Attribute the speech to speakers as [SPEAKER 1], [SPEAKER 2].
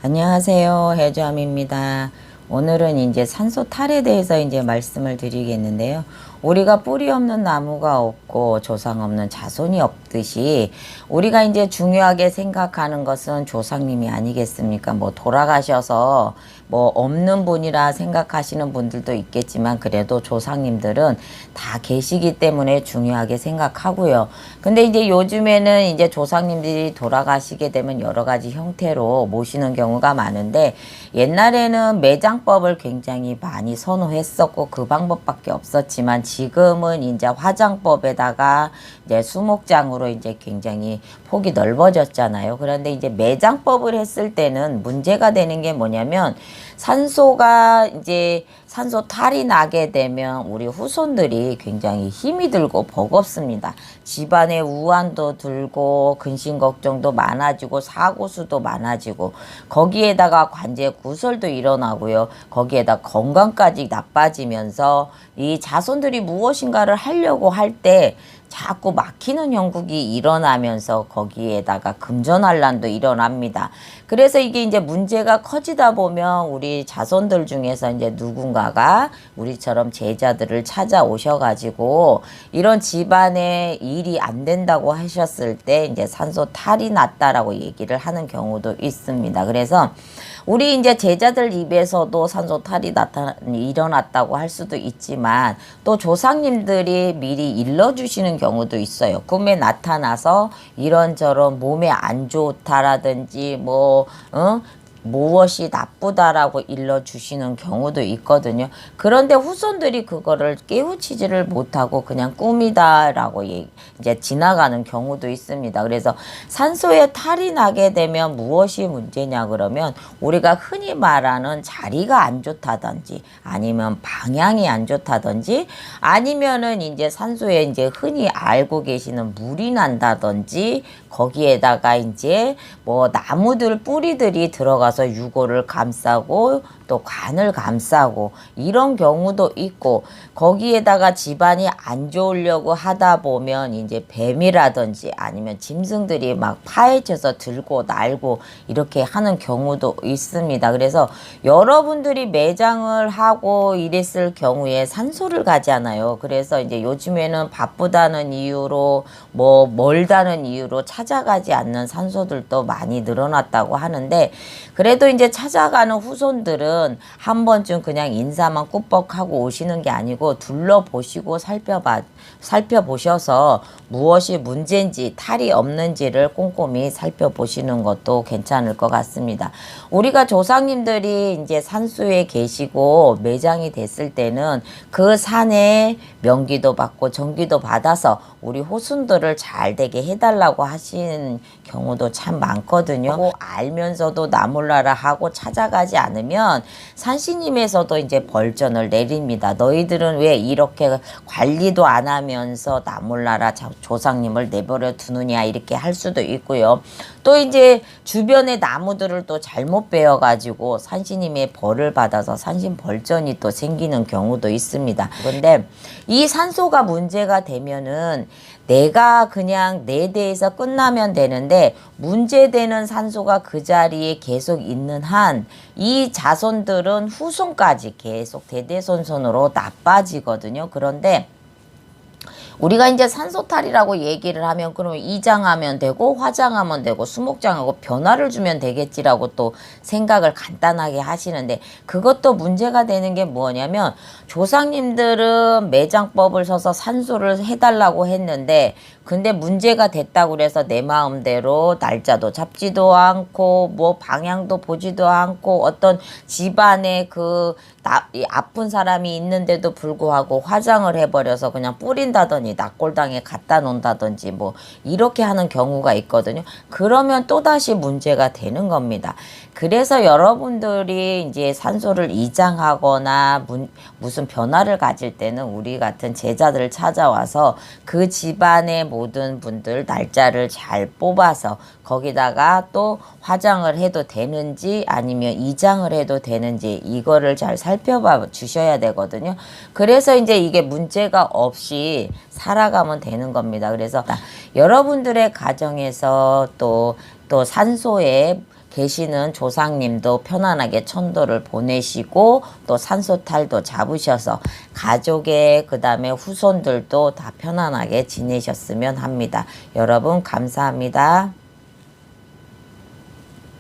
[SPEAKER 1] 안녕하세요. 해주함입니다. 오늘은 이제 산소 탈에 대해서 이제 말씀을 드리겠는데요. 우리가 뿌리 없는 나무가 없고 조상 없는 자손이 없듯이 우리가 이제 중요하게 생각하는 것은 조상님이 아니겠습니까? 뭐 돌아가셔서 뭐 없는 분이라 생각하시는 분들도 있겠지만 그래도 조상님들은 다 계시기 때문에 중요하게 생각하고요. 근데 이제 요즘에는 이제 조상님들이 돌아가시게 되면 여러 가지 형태로 모시는 경우가 많은데 옛날에는 매장법을 굉장히 많이 선호했었고 그 방법밖에 없었지만 지금은 이제 화장법에다가 이제 수목장으로 이제 굉장히 폭이 넓어졌잖아요. 그런데 이제 매장법을 했을 때는 문제가 되는 게 뭐냐면 산소가 이제 산소 탈이 나게 되면 우리 후손들이 굉장히 힘이 들고 버겁습니다. 집안에 우환도 들고 근심 걱정도 많아지고 사고 수도 많아지고 거기에다가 관제 구설도 일어나고요. 거기에다 건강까지 나빠지면서 이 자손들이 무엇인가를 하려고 할 때 자꾸 막히는 형국이 일어나면서 거기에다가 금전환란도 일어납니다. 그래서 이게 이제 문제가 커지다 보면 우리 자손들 중에서 이제 누군가가 우리처럼 제자들을 찾아오셔가지고 이런 집안에 일이 안 된다고 하셨을 때 이제 산소 탈이 났다라고 얘기를 하는 경우도 있습니다. 그래서 우리 이제 제자들 입에서도 산소탈이 일어났다고 할 수도 있지만 또 조상님들이 미리 일러주시는 경우도 있어요. 꿈에 나타나서 이런저런 몸에 안 좋다라든지 무엇이 나쁘다라고 일러주시는 경우도 있거든요. 그런데 후손들이 그거를 깨우치지를 못하고 그냥 꿈이다라고 이제 지나가는 경우도 있습니다. 그래서 산소에 탈이 나게 되면 무엇이 문제냐 그러면 우리가 흔히 말하는 자리가 안 좋다든지 아니면 방향이 안 좋다든지 아니면은 이제 산소에 이제 흔히 알고 계시는 물이 난다든지 거기에다가 이제 뭐 나무들 뿌리들이 들어가서 유골을 감싸고 또 관을 감싸고 이런 경우도 있고 거기에다가 집안이 안 좋으려고 하다 보면 이제 뱀이라든지 아니면 짐승들이 막 파헤쳐서 들고 날고 이렇게 하는 경우도 있습니다. 그래서 여러분들이 매장을 하고 이랬을 경우에 산소를 가잖아요. 그래서 이제 요즘에는 바쁘다는 이유로 뭐 멀다는 이유로 찾아가지 않는 산소들도 많이 늘어났다고 하는데 그래도 이제 찾아가는 후손들은 한 번쯤 그냥 인사만 꾸벅하고 오시는 게 아니고 둘러보시고 살펴보셔서 무엇이 문제인지 탈이 없는지를 꼼꼼히 살펴보시는 것도 괜찮을 것 같습니다. 우리가 조상님들이 이제 산수에 계시고 매장이 됐을 때는 그 산에 명기도 받고 정기도 받아서 우리 후손들을 잘 되게 해달라고 하시는 경우도 참 많거든요. 알면서도 나 몰라라 하고 찾아가지 않으면 산신님에서도 이제 벌전을 내립니다. 너희들은 왜 이렇게 관리도 안 하면서 나 몰라라 조상님을 내버려 두느냐 이렇게 할 수도 있고요. 또 이제 주변의 나무들을 또 잘못 베어가지고 산신님의 벌을 받아서 산신 벌전이 또 생기는 경우도 있습니다. 그런데 이 산소가 문제가 되면은 내가 그냥 내 대에서 끝나면 되는데 문제되는 산소가 그 자리에 계속 있는 한 이 자손들은 후손까지 계속 대대손손으로 나빠지거든요. 그런데 우리가 이제 산소탈이라고 얘기를 하면 그러면 이장하면 되고 화장하면 되고 수목장하고 변화를 주면 되겠지라고 또 생각을 간단하게 하시는데 그것도 문제가 되는 게 뭐냐면 조상님들은 매장법을 써서 산소를 해달라고 했는데 근데 문제가 됐다고 그래서 내 마음대로 날짜도 잡지도 않고 뭐 방향도 보지도 않고 어떤 집안에 이 아픈 사람이 있는데도 불구하고 화장을 해버려서 그냥 뿌린다더니 낙골당에 갖다 놓는다든지 뭐 이렇게 하는 경우가 있거든요. 그러면 또다시 문제가 되는 겁니다. 그래서 여러분들이 이제 산소를 이장하거나 무슨 변화를 가질 때는 우리 같은 제자들을 찾아와서 그 집안의 모든 분들 날짜를 잘 뽑아서 거기다가 또 화장을 해도 되는지 아니면 이장을 해도 되는지 이거를 잘 살펴봐 주셔야 되거든요. 그래서 이제 이게 문제가 없이 살아가면 되는 겁니다. 그래서 여러분들의 가정에서 또 산소에 계시는 조상님도 편안하게 천도를 보내시고 또 산소탈도 잡으셔서 가족의 그다음에 후손들도 다 편안하게 지내셨으면 합니다. 여러분 감사합니다.